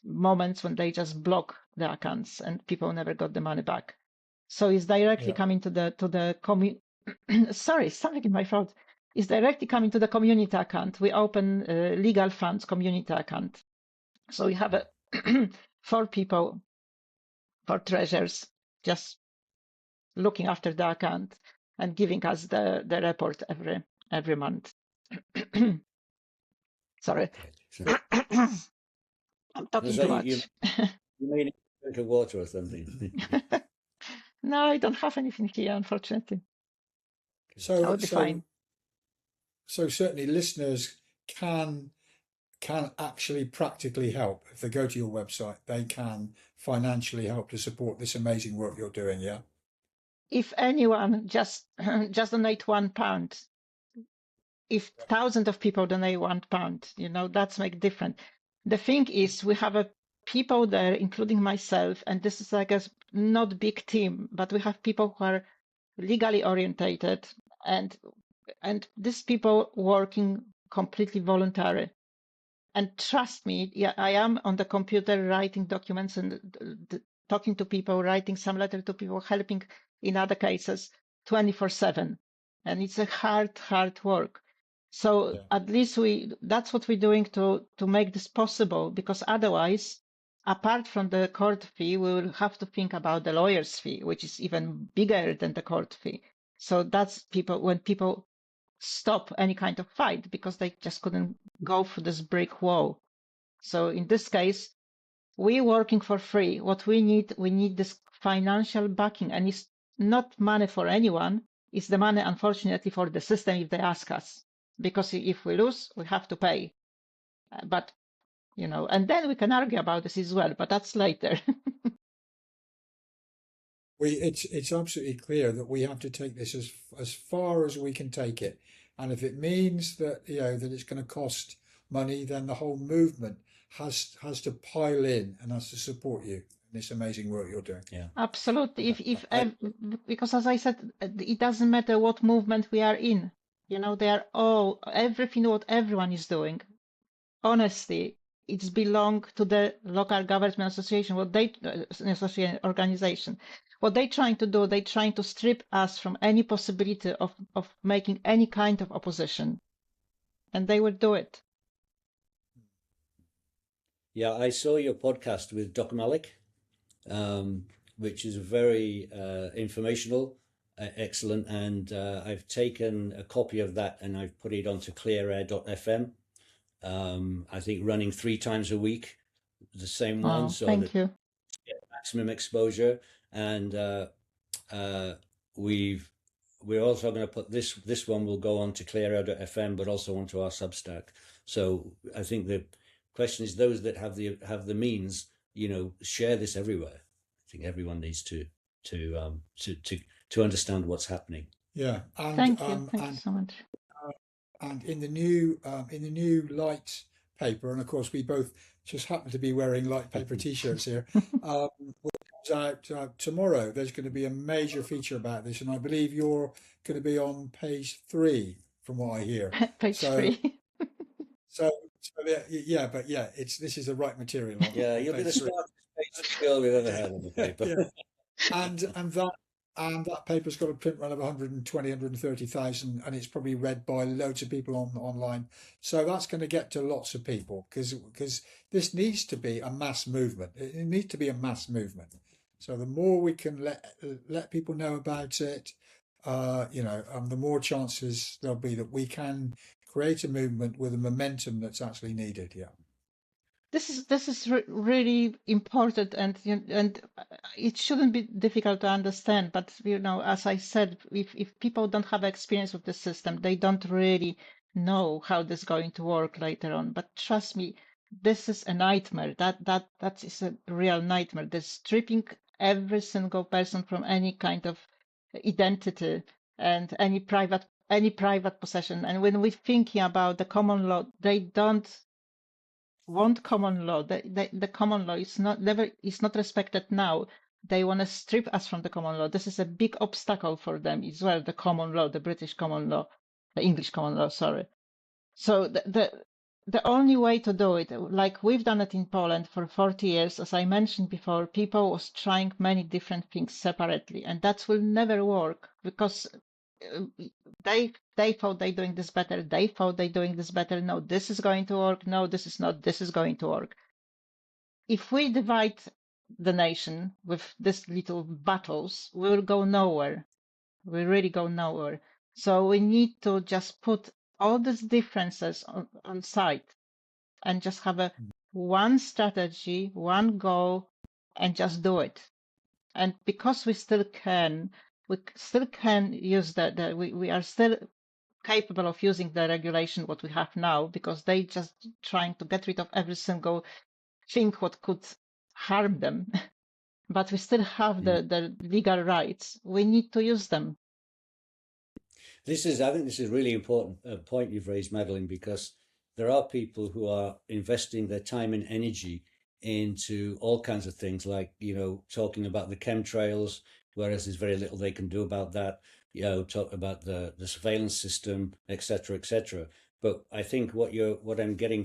moments when they just block the accounts and people never got the money back. So it's directly coming to the sorry, something in my throat. It's directly coming to the community account. We open legal funds community account. So we have a 4 people, 4 treasurers, just looking after the account and giving us the report every month. Sorry. So, I'm talking so too much. you may need a drink of water or something. No, I don't have anything here, unfortunately. I So, would be fine. so certainly listeners can actually practically help. If they go to your website, they can financially help to support this amazing work you're doing, yeah? If anyone just donate £1, if thousands of people donate £1, that's make different. The thing is, we have people there, including myself, and this is like a not big team, but we have people who are legally orientated, and these people working completely voluntary. And trust me, yeah, I am on the computer writing documents and talking to people, writing some letter to people, helping in other cases 24/7. And it's a hard work. So at least that's what we're doing to make this possible, because otherwise, apart from the court fee, we will have to think about the lawyer's fee, which is even bigger than the court fee. So that's when people stop any kind of fight because they just couldn't go through this brick wall. So in this case, we're working for free. What we need this financial backing, and it's not money for anyone. It's the money, unfortunately, for the system if they ask us, because if we lose, we have to pay. But and then we can argue about this as well, but that's later. It's absolutely clear that we have to take this as far as we can take it, and if it means that that it's going to cost money, then the whole movement has to pile in and has to support you in this amazing work you're doing. Yeah, absolutely. Because as I said, it doesn't matter what movement we are in. They are all everything what everyone is doing. Honestly, it's belong to the local government association, association organization. What they're trying to do, they're trying to strip us from any possibility of making any kind of opposition. And they will do it. Yeah, I saw your podcast with Doc Malik, which is very informational, excellent, and I've taken a copy of that and I've put it onto clearair.fm. I think running 3 times a week, the same one, so thank you. Get maximum exposure. And we're also going to put this one will go on to clearair.fm, but also onto our Substack. So I think the question is, those that have the means, share this everywhere. I think everyone needs to understand what's happening. Yeah, and thank you so much. And in the new light paper, and of course we both just happen to be wearing light paper T-shirts here, which comes out tomorrow. There's going to be a major feature about this, and I believe you're going to be on page 3, from what I hear. Page 3. So this is the right material. Yeah, you'll be the smartest page girl we've ever had on the paper. Yeah. And that paper's got a print run of 120, 130,000, and it's probably read by loads of people online. So that's going to get to lots of people, because this needs to be a mass movement. It needs to be a mass movement. So the more we can let people know about it, the more chances there'll be that we can create a movement with a momentum that's actually needed. Yeah. This is really important, and it shouldn't be difficult to understand. But as I said, if people don't have experience with the system, they don't really know how this is going to work later on. But trust me, this is a nightmare. That is a real nightmare. This stripping every single person from any kind of identity and any private possession. And when we're thinking about the common law, they don't want common law. The common law is not respected now. They want to strip us from the common law. This is a big obstacle for them as well. The common law, the British common law, the English common law. Sorry. So the only way to do it, like we've done it in Poland for 40 years, as I mentioned before, people was trying many different things separately, and that will never work because they thought they're doing this better. They thought they're doing this better. No, this is going to work. No, this is not. This is going to work. If we divide the nation with these little battles, we will go nowhere. We really go nowhere. So we need to just put all these differences on side and just have a one strategy, one goal, and just do it. And because we still can use we are still capable of using the regulation what we have now, because they just trying to get rid of every single thing what could harm them. But we still have the legal rights. We need to use them. I think this is a really important point you've raised, Madeleine, because there are people who are investing their time and energy into all kinds of things, like, talking about the chemtrails, whereas there's very little they can do about that, talk about the surveillance system, etc., etc. But I think what I'm hearing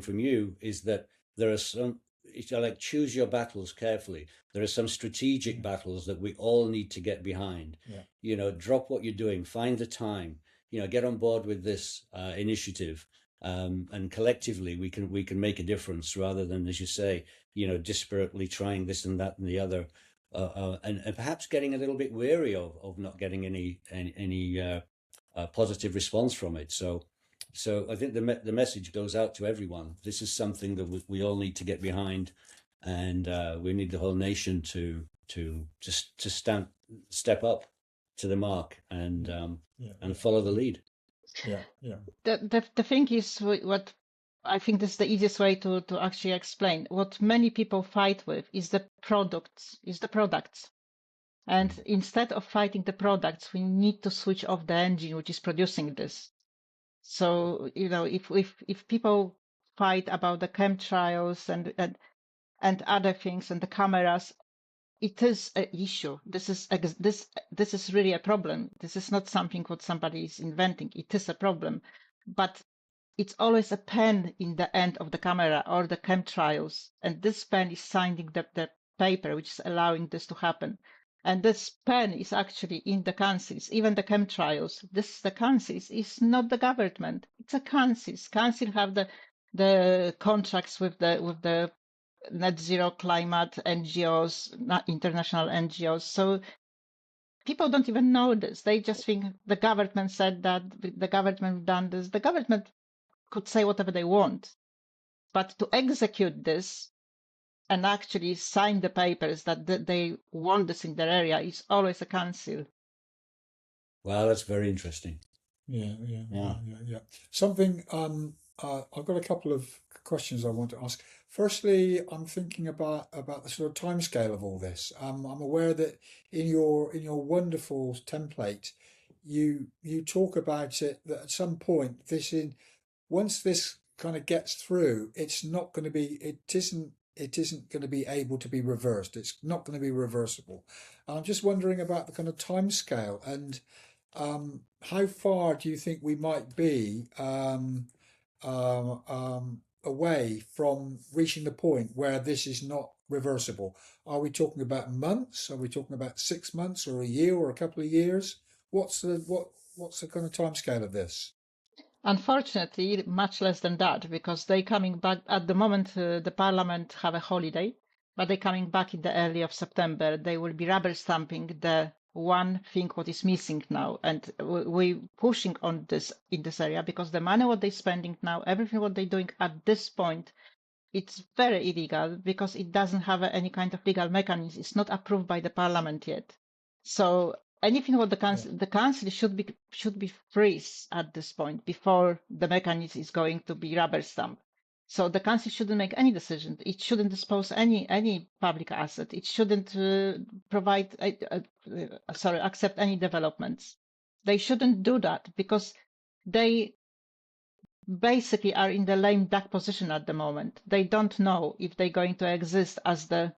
from you is that there are some, it's like choose your battles carefully. There are some strategic battles that we all need to get behind. Yeah. Drop what you're doing, find the time, get on board with this initiative, and collectively we can make a difference, rather than, as you say, disparately trying this and that and the other, and perhaps getting a little bit weary of not getting any positive response from it. So I think the message goes out to everyone. This is something that we all need to get behind, and we need the whole nation to step up to the mark and follow the lead. Yeah. The thing is, what I think this is the easiest way to actually explain. What many people fight with is the products. And instead of fighting the products, we need to switch off the engine which is producing this. So, if people fight about the chemtrails and other things and the cameras, it is an issue. This is really a problem. This is not something what somebody is inventing. It is a problem, but it's always a pen in the end of the camera or the chemtrails, and this pen is signing the paper which is allowing this to happen. And this pen is actually in the councils, even the chemtrails. The councils is not the government. It's a councils. Council have the contracts with the net zero climate NGOs, not international NGOs. So people don't even know this. They just think the government said that, the government done this. The government could say whatever they want, but to execute this and actually sign the papers that they want this in their area is always a council. Wow, that's very interesting. Yeah. Something I've got a couple of questions I want to ask. Firstly, I'm thinking about the sort of timescale of all this. I'm aware that in your wonderful template, you talk about it that at some point once this kind of gets through, it isn't going to be able to be reversed. It's not going to be reversible. And I'm just wondering about the kind of timescale and how far do you think we might be away from reaching the point where this is not reversible? Are we talking about months? Are we talking about 6 months or a year or a couple of years? What's the kind of timescale of this? Unfortunately, much less than that, because they coming back at the moment. The Parliament have a holiday, but they're coming back in the early of September. They will be rubber stamping the one thing what is missing now, and we pushing on this in this area because the money what they're spending now, everything what they're doing at this point, it's very illegal because it doesn't have any kind of legal mechanism. It's not approved by the parliament yet. So anything what the council should be freeze at this point before the mechanism is going to be rubber stamped. So the council shouldn't make any decision. It shouldn't dispose any public asset. It shouldn't accept any developments. They shouldn't do that because they basically are in the lame duck position at the moment. They don't know if they're going to exist as the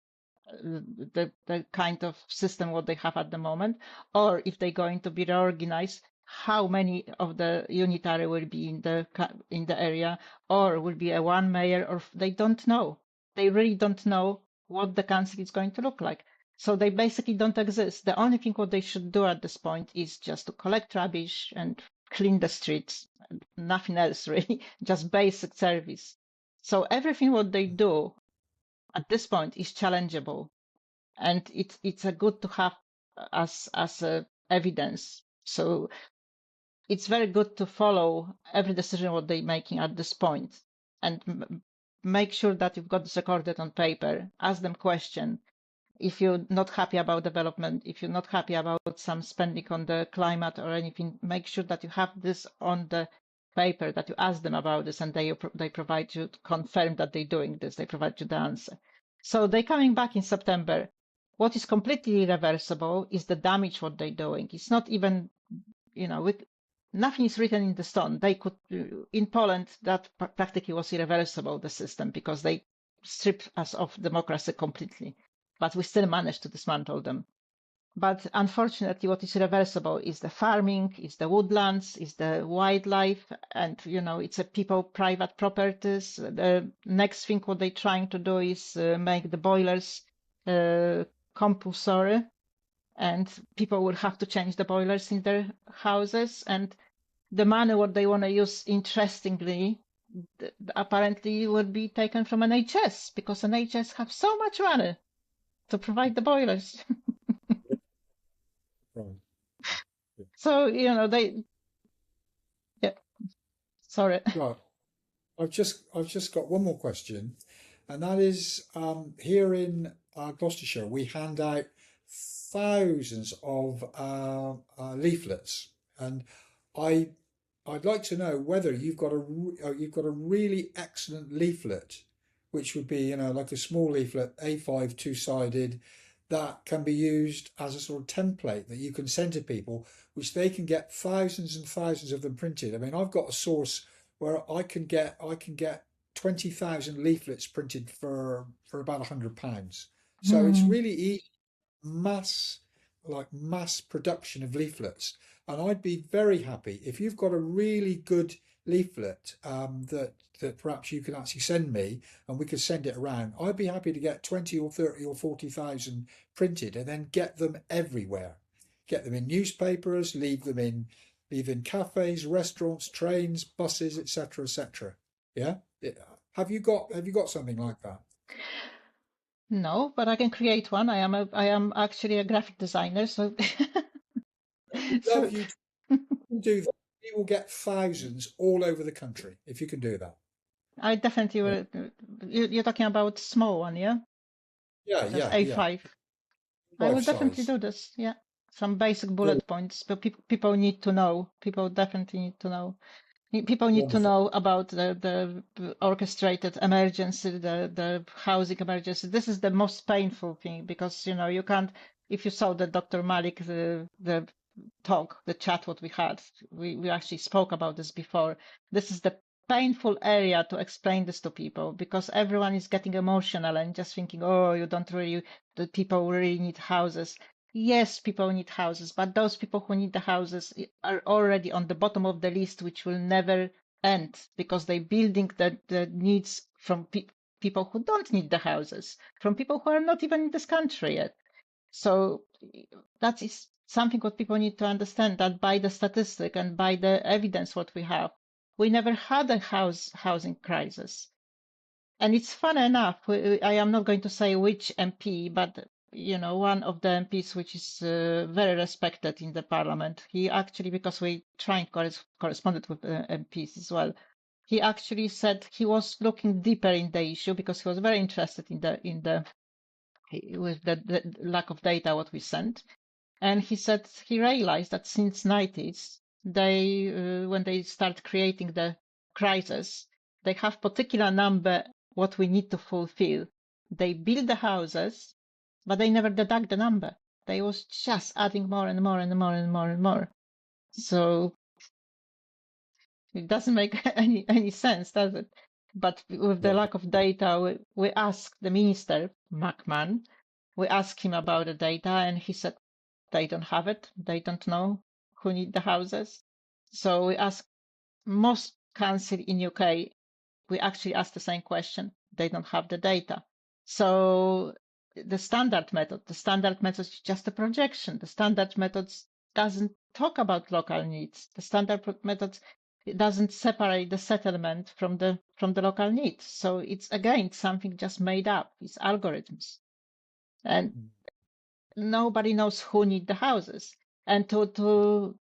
kind of system what they have at the moment, or if they're going to be reorganized, how many of the unitary will be in the area, or will be a one mayor, or they don't know. They really don't know what the council is going to look like. So they basically don't exist. The only thing what they should do at this point is just to collect rubbish and clean the streets. Nothing else really, just basic service. So everything what they do at this point is challengeable, and it's a good to have as a evidence. So it's very good to follow every decision what they're making at this point, and make sure that you've got this recorded on paper. Ask them question. If you're not happy about development, if you're not happy about some spending on the climate or anything, make sure that you have this on the paper, that you ask them about this, and they provide you to confirm that they're doing this. They provide you the answer. So they're coming back in September. What is completely irreversible is the damage what they're doing. It's not even, nothing is written in the stone. They could, in Poland, that practically was irreversible, the system, because they stripped us of democracy completely. But we still managed to dismantle them. But unfortunately, what is irreversible is the farming, is the woodlands, is the wildlife, and it's a people private properties. The next thing what they're trying to do is make the boilers compulsory, and people will have to change the boilers in their houses. And the money what they want to use, interestingly, apparently will be taken from NHS, because NHS have so much money to provide the boilers. Right. So, sorry. Right. I've just got one more question, and that is here in Gloucestershire we hand out thousands of leaflets, and I'd like to know whether you've got a really excellent leaflet, which would be like a small leaflet, A5 two-sided, that can be used as a sort of template that you can send to people, which they can get thousands and thousands of them printed. I mean, I've got a source where I can get 20,000 leaflets printed for about £100. So it's really easy, mass production of leaflets. And I'd be very happy if you've got a really good leaflet that perhaps you can actually send me, and we could send it around. I'd be happy to get 20 or 30 or 40,000 printed, and then get them everywhere. Get them in newspapers, leave them in cafes, restaurants, trains, buses, etc., etc. Yeah. Have you got something like that? No, but I can create one. I am actually a graphic designer, so. Love you to do that. You will get thousands all over the country if you can do that. I definitely will. You're talking about small one, yeah? Yeah, Just A5. I will definitely do this. Yeah, some basic bullet points, but people need to know. People definitely need to know. People need to know about the orchestrated emergency, the housing emergency. This is the most painful thing, because you can't. If you saw the Dr. Malik the talk, the chat what we had, we actually spoke about this before. This is the painful area to explain this to people, because everyone is getting emotional and just thinking, oh, the people really need houses. Yes, people need houses, but those people who need the houses are already on the bottom of the list, which will never end, because they're building the needs from people who don't need the houses, from people who are not even in this country yet. So that is something what people need to understand, that by the statistic and by the evidence what we have, we never had a housing crisis. And it's fun enough. I am not going to say which MP, but one of the MPs which is very respected in the parliament. He actually, because we try and corresponded with MPs as well, he actually said he was looking deeper in the issue because he was very interested in the with the lack of data what we sent. And he said he realized that since 90s, they when they start creating the crisis, they have particular number what we need to fulfill. They build the houses, but they never deduct the number. They was just adding more and more and more and more and more. So it doesn't make any sense, does it? But with the No. lack of data, we asked the minister, McMahon, we asked him about the data, and he said they don't have it. They don't know who need the houses. So we asked most council in UK, we actually asked the same question. They don't have the data. So the standard method is just a projection. The standard methods doesn't talk about local needs. The standard method doesn't separate the settlement from the local needs. So it's again something just made up. It's algorithms, and nobody knows who need the houses. And to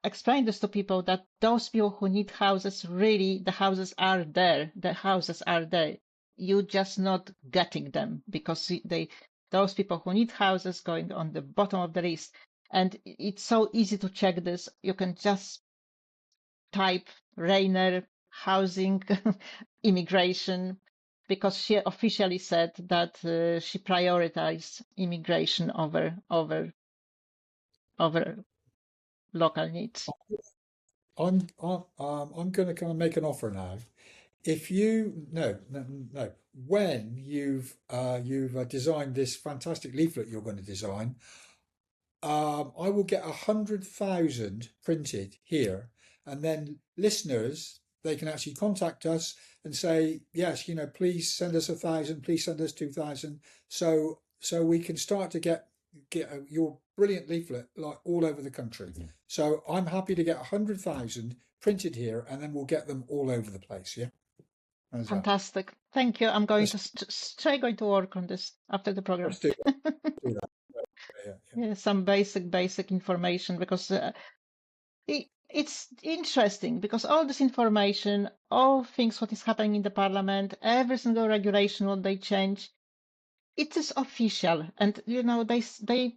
explain this to people that those people who need houses, really the houses are there. The houses are there. You're just not getting them because those people who need houses going on the bottom of the list. And it's so easy to check this. You can just type Rainer housing immigration, because she officially said that she prioritized immigration over local needs. I'm going to kind of make an offer now. If you when you've designed this fantastic leaflet you're going to design, I will get 100,000 printed here, and then listeners, they can actually contact us and say, yes, please send us 1,000, please send us 2,000, so we can start to get your brilliant leaflet like all over the country. Mm-hmm. So I'm happy to get 100,000 printed here, and then we'll get them all over the place. Yeah. Fantastic. Thank you. I'm going to work on this after the program. Let's do that. Yeah, some basic information, because it's interesting, because all this information, all things what is happening in the parliament, every single regulation what they change, it is official, and they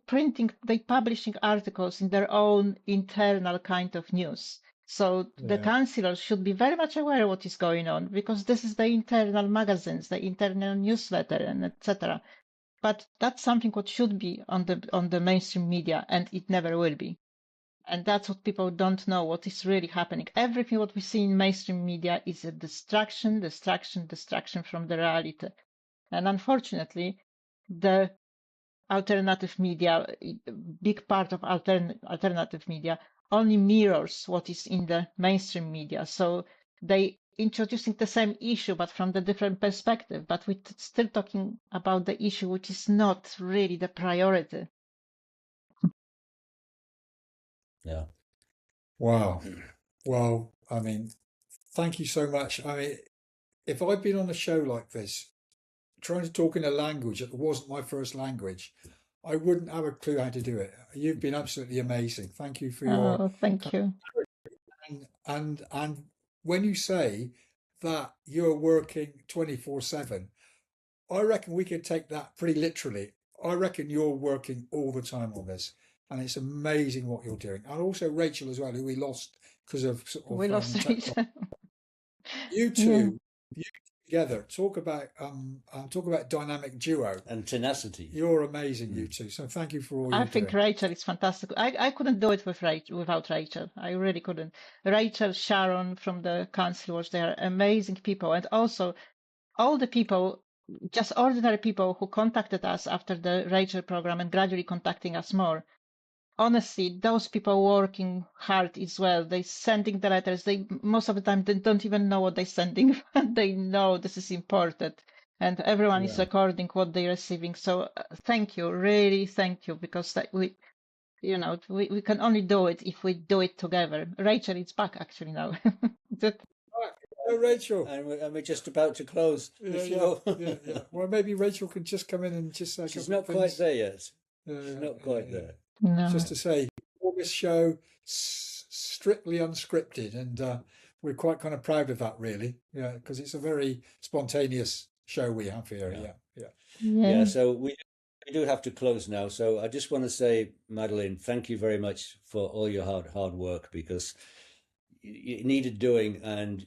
publishing articles in their own internal kind of news. So the councillors should be very much aware of what is going on, because this is the internal magazines, the internal newsletter, and etc. But that's something what should be on the mainstream media, and it never will be. And that's what people don't know, what is really happening. Everything what we see in mainstream media is a distraction from the reality. And unfortunately, the alternative media, big part of alternative media, only mirrors what is in the mainstream media. So they introducing the same issue, but from the different perspective. But we're still talking about the issue which is not really the priority. Yeah. Wow. Well, I mean, thank you so much. I mean, if I'd been on a show like this, trying to talk in a language that wasn't my first language, I wouldn't have a clue how to do it. You've been absolutely amazing. Thank you for your. Oh, thank you. And when you say that you're working 24/7, I reckon we could take that pretty literally. I reckon you're working all the time on this, and it's amazing what you're doing. And also Rachel as well, who we lost because of we lost Rachel. You two, you together talk about dynamic duo and tenacity. You're amazing, you two. So thank you for all you do. I think Rachel is fantastic. I couldn't do it without Rachel. I really couldn't. Rachel, Sharon from the councillors, they are amazing people. And also all the people, just ordinary people who contacted us after the Rachel program and gradually contacting us more. Honestly, those people working hard as well. They sending the letters. They most of the time they don't even know what they're sending, but they know this is important, and everyone is recording what they're receiving. So thank you, really thank you, because we can only do it if we do it together. Rachel is back actually now. Oh, Rachel. And we're just about to close the Yeah, show. yeah. Well, maybe Rachel can just come in and just say a She's couple not of things. quite there yet. Yeah, She's not quite there. No. Just to say, this show strictly unscripted, and we're quite kind of proud of that, really. Yeah, because it's a very spontaneous show we have here. Yeah. Yeah, so we do have to close now. So I just want to say, Madeleine, thank you very much for all your hard work, because it needed doing, and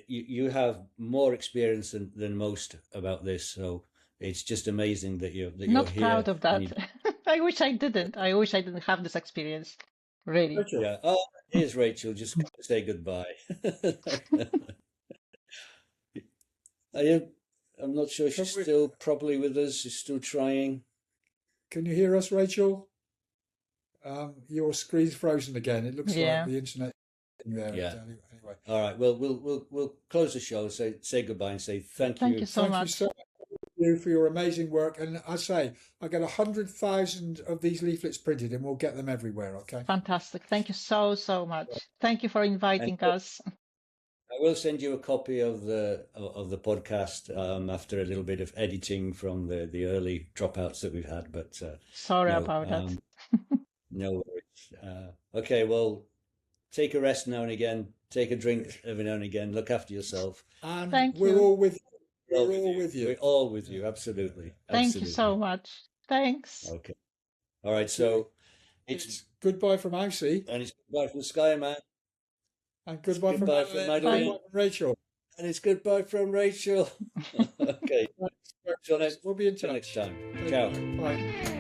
you have more experience than most about this. So it's just amazing that you're Not here. proud of that. and I wish I didn't. I wish I didn't have this experience. Really. Rachel. Yeah. Oh, here's Rachel. Just come and say goodbye. I'm not sure she's still probably with us. She's still trying. Can you hear us, Rachel? Your screen's frozen again. It looks like the internet there. Yeah. Anyway. All right. Well, we'll close the show. Say goodbye and say thank you. Thank you so much. For your amazing work, and I say I get 100,000 of these leaflets printed, and we'll get them everywhere. Okay. Fantastic. Thank you so much. Thank you for inviting us. I will send you a copy of the podcast after a little bit of editing from the early dropouts that we've had. But sorry about that. No worries. Okay. Well, take a rest now and again. Take a drink every now and again. Look after yourself. And Thank we're you. all with you. We're all with you. Absolutely. Thank you so much. Thanks. Okay. All right. So it's goodbye from Housie. And it's goodbye from Skyman. And goodbye from Madeleine. From Rachel. And it's goodbye from Rachel. Okay. We'll be in touch next time. Ciao. Bye.